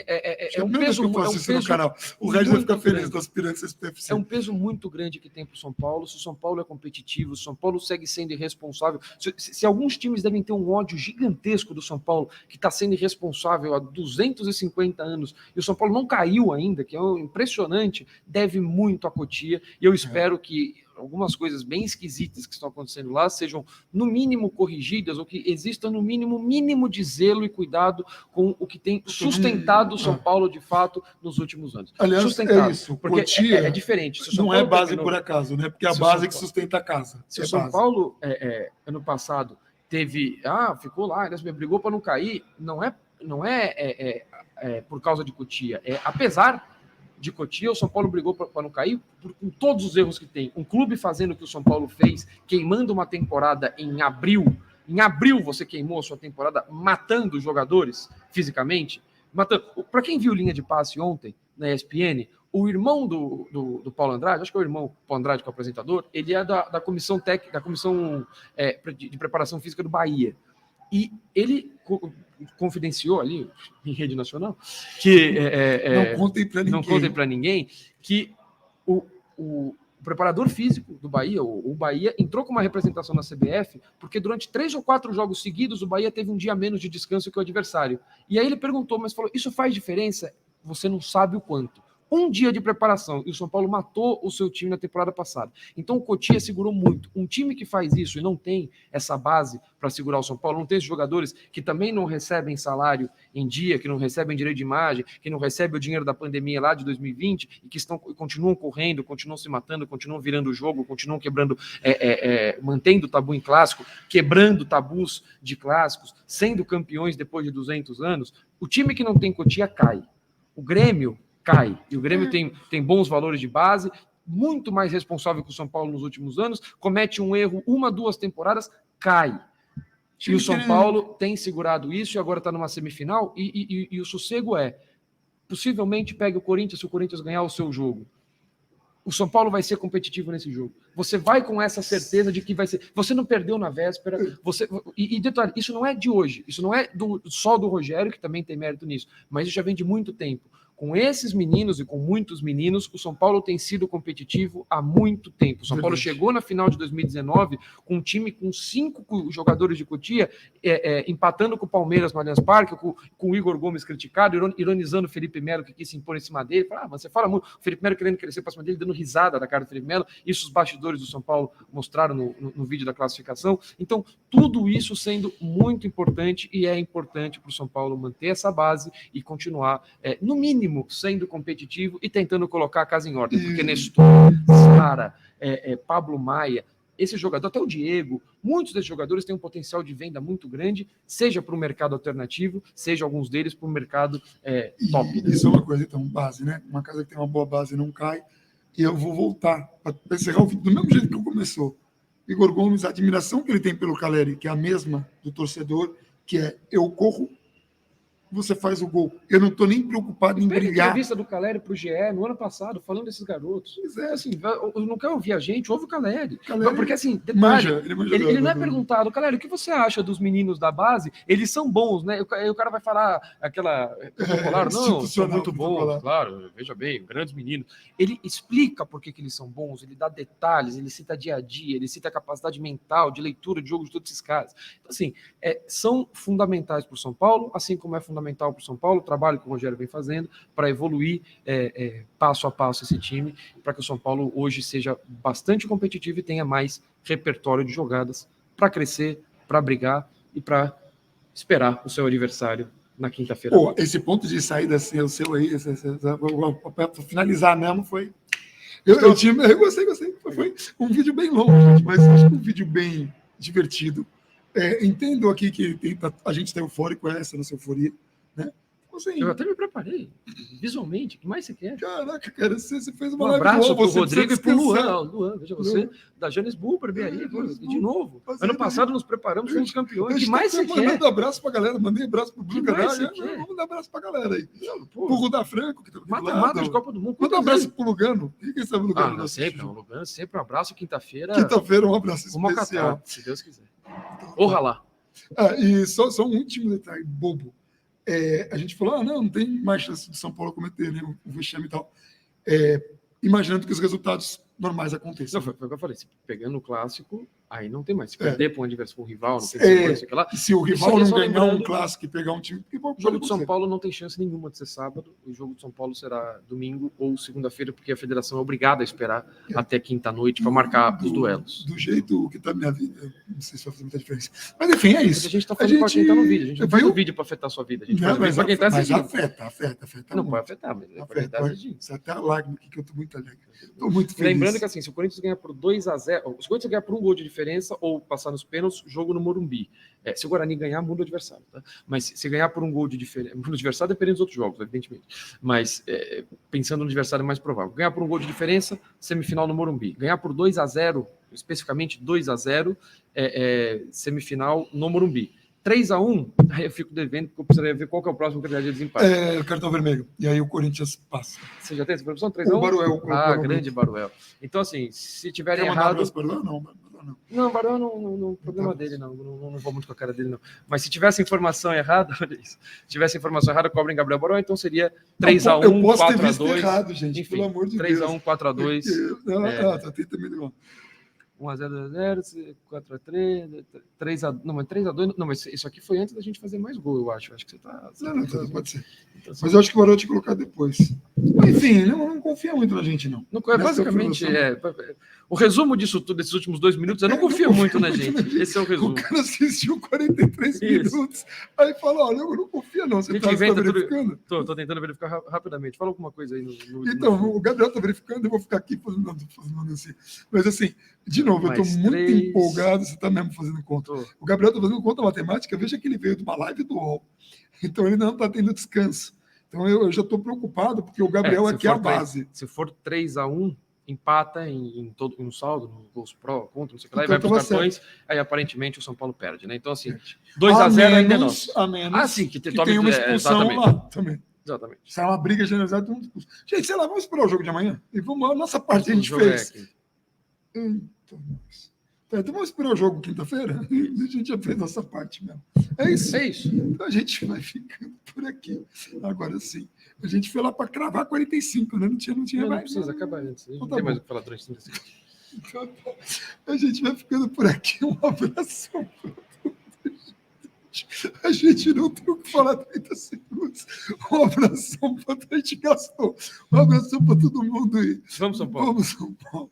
um peso, que eu faço isso no canal. O Regis vai ficar feliz com aspirantes SPFC. É um peso muito grande que tem para o São Paulo. Se o São Paulo é competitivo, se o São Paulo segue sendo irresponsável, se alguns times devem ter um ódio gigantesco do São Paulo, que está sendo irresponsável há 250 anos, e o São Paulo não caiu ainda, que é impressionante, deve muito a Cotia, e eu espero que algumas coisas bem esquisitas que estão acontecendo lá sejam, no mínimo, corrigidas, ou que exista, no mínimo de zelo e cuidado com o que tem sustentado o São Paulo, de fato, nos últimos anos. Aliás, sustentado, é isso. Porque Cotia é diferente. Se o São não Paulo é base por acaso, né? Porque é a base que sustenta a casa. Se o São Paulo, ano passado, teve... ficou lá, brigou para não cair, não é por causa de Cotia. Apesar de Cotia, o São Paulo brigou para não cair com todos os erros que tem. Um clube fazendo o que o São Paulo fez, queimando uma temporada em abril. Em abril você queimou a sua temporada matando os jogadores fisicamente. Para quem viu linha de passe ontem na ESPN, o irmão do Paulo Andrade, acho que é o irmão Paulo Andrade, que é o apresentador, ele é da comissão técnica, da comissão de preparação física do Bahia. E ele confidenciou ali em rede nacional que não contem para ninguém que o preparador físico do Bahia, o Bahia, entrou com uma representação na CBF porque durante 3 ou 4 jogos seguidos o Bahia teve um dia menos de descanso que o adversário. E aí ele perguntou, mas falou, isso faz diferença? Você não sabe o quanto. Um dia de preparação, e o São Paulo matou o seu time na temporada passada. Então o Cotia segurou muito. Um time que faz isso e não tem essa base para segurar o São Paulo, não tem esses jogadores que também não recebem salário em dia, que não recebem direito de imagem, que não recebem o dinheiro da pandemia lá de 2020 e que continuam correndo, continuam se matando, continuam virando o jogo, continuam quebrando, mantendo o tabu em clássico, quebrando tabus de clássicos, sendo campeões depois de 200 anos. O time que não tem Cotia cai. O Grêmio cai. E o Grêmio tem bons valores de base, muito mais responsável que o São Paulo nos últimos anos, comete um erro 1, 2 temporadas, cai. E o São Paulo tem segurado isso e agora está numa semifinal e o sossego possivelmente pegue o Corinthians, se o Corinthians ganhar o seu jogo. O São Paulo vai ser competitivo nesse jogo. Você vai com essa certeza de que vai ser. Você não perdeu na véspera. E detalhe, isso não é de hoje. Isso não é só do Rogério, que também tem mérito nisso. Mas isso já vem de muito tempo. Com esses meninos e com muitos meninos, o São Paulo tem sido competitivo há muito tempo. O São Paulo chegou na final de 2019 com um time com 5 jogadores de Cotia, empatando com o Palmeiras no Allianz Parque, com o Igor Gomes criticado, ironizando o Felipe Melo, que quis se impor em cima dele. Mas você fala muito, o Felipe Melo querendo crescer para cima dele, dando risada da cara do Felipe Melo. Isso os bastidores do São Paulo mostraram no vídeo da classificação. Então, tudo isso sendo muito importante, e é importante para o São Paulo manter essa base e continuar, no mínimo, sendo competitivo e tentando colocar a casa em ordem, porque Nestor, Sara, Pablo Maia, esse jogador, até o Diego, muitos desses jogadores têm um potencial de venda muito grande, seja para o mercado alternativo, seja alguns deles para o mercado top. Isso é uma coisa, então, base, né? Uma casa que tem uma boa base não cai. E eu vou voltar para encerrar o vídeo do mesmo jeito que começou. Igor Gomes, a admiração que ele tem pelo Caleri, que é a mesma do torcedor, que é: eu corro, você faz o gol. Eu não estou nem preocupado em brigar. A entrevista do Caleri para o GE no ano passado, falando desses garotos. Pois é. Assim, não quer ouvir a gente, ouve o Caleri. Porque, assim, detalhe, ele não é perguntado: Caleri, o que você acha dos meninos da base? Eles são bons, né? Aí o cara vai falar aquela... não, são muito bons, claro, veja bem, grandes meninos. Ele explica por que eles são bons, ele dá detalhes, ele cita dia a dia, ele cita a capacidade mental, de leitura, de jogo de todos esses caras. Então, assim, são fundamentais para o São Paulo, assim como é fundamental para o São Paulo, o trabalho que o Rogério vem fazendo para evoluir passo a passo esse time, para que o São Paulo hoje seja bastante competitivo e tenha mais repertório de jogadas para crescer, para brigar e para esperar o seu adversário na quinta-feira. Esse ponto de saída assim, o seu aí, para finalizar mesmo, foi... Eu gostei. Foi um vídeo bem longo, gente, mas acho que um vídeo bem divertido. Entendo aqui que a gente está eufórico, essa nossa euforia, né? Assim, eu até me preparei visualmente. O que mais você quer? Caraca, cara, você fez uma live. Um abraço para o Rodrigo e para o Luan. Veja você, da Janes Bull, Barbearia, de novo. Ano passado nos preparamos, fomos campeões. O que mais você quer? Mandando abraço para a galera, mandei abraço para o Bruno Canalha. Vamos dar abraço para a galera aí. Para o Rudá Franco, que está do mata de Copa do Mundo. Manda um abraço para o Lugano. Quem sabe o Lugano? Sempre, o Lugano, sempre um abraço. Quinta-feira, um abraço especial. Se Deus quiser. Orra lá. E só um último detalhe, bobo. A gente falou, não tem mais chance de São Paulo cometer, né, o vexame e tal. Imaginando que os resultados normais aconteçam. Não, foi o que eu falei. Se pegando o clássico, aí não tem mais. Se perder para um adversário, para um rival, não tem isso aqui lá. Se o rival não ganhar um clássico e pegar um time... O jogo do São Paulo não tem chance nenhuma de ser sábado. O jogo do São Paulo será domingo ou segunda-feira, porque a federação é obrigada a esperar até quinta-noite para marcar os duelos. Do jeito que está a minha vida, não sei se vai fazer muita diferença. Mas enfim, é isso. A gente está falando para quem está no vídeo. A gente não faz um vídeo para afetar a sua vida. A gente faz para quem está assistindo. Afeta. Não pode afetar, mas é para quem está assistindo. Você até a lágrima aqui que eu estou muito alegre. Estou muito feliz. Lembrando que assim, se o Corinthians ganhar por 2-0, se o Corinthians ganhar por um gol de diferença ou passar nos pênaltis, jogo no Morumbi. Se o Guarani ganhar, muda o adversário. Tá? Mas se ganhar por um gol de diferença, muda o adversário dependendo dos outros jogos, evidentemente. Mas pensando no adversário mais provável. Ganhar por um gol de diferença, semifinal no Morumbi. Ganhar por 2-0, especificamente 2-0, semifinal no Morumbi. 3-1, aí eu fico devendo, porque eu precisaria ver qual que é o próximo critério de desempate. Cartão vermelho. E aí o Corinthians passa. Você já tem essa previsão? 3-1? O Baruel. Grande Baruel. Então, assim, se tiverem errado... Não, Baruel não problema dele, não vou muito com a cara dele, não. Mas se tivesse informação errada, olha isso. Se tivesse informação errada, cobrem Gabriel Baruel, então seria 3-1, 4-2. Eu posso ter visto errado, gente, enfim, pelo amor de Deus. 3-1, 4-2. Tá tentando me ligar. 1-0, 2-0, 4-3, 3-2. Não, mas 3-2. Não, mas isso aqui foi antes da gente fazer mais gol, eu acho. Acho que você tá. Não, pode ser. Então, mas eu acho que o Baruel tinha que colocar depois. Enfim, não confia muito na gente, não. Basicamente, o resumo disso tudo, desses últimos 2 minutos, eu não confio muito na gente. Esse é o resumo. O cara assistiu 43 minutos, aí fala: olha, eu não confio, não. Você está verificando? Tô tentando verificar rapidamente. Fala alguma coisa aí Então, o Gabriel está verificando, eu vou ficar aqui fazendo assim. Mas assim, de novo, eu estou muito empolgado, você está mesmo fazendo conta. O Gabriel está fazendo conta matemática, veja que ele veio de uma live do UOL. Então ele não está tendo descanso. Então eu já estou preocupado, porque o Gabriel aqui é a base. Se for 3-1, empata em um saldo, no gols pró, contra, não sei o que lá, então, e vai para os cartões, aí aparentemente o São Paulo perde, né? Então, assim, 2-0 ainda é nosso. A menos sim, que tem uma expulsão lá também. Exatamente. Sai uma briga generalizada. Todo mundo... Gente, sei lá, vamos esperar o jogo de amanhã? E vamos, a nossa parte a gente O jogo fez. é aqui. Então vamos esperar o jogo quinta-feira? A gente já fez nossa parte mesmo. É isso. É isso. Então a gente vai ficando por aqui. Agora sim. A gente foi lá para cravar 45, né? Não tinha Não mais. precisa, acabar antes. A gente Então não tem mais o que falar durante 30 segundos. Então, a gente vai ficando por aqui. Um abraço. A gente não tem o que falar 30 segundos. Um abração para a gente gastou. Um abração para todo mundo aí. Vamos, São Paulo. Vamos, São Paulo.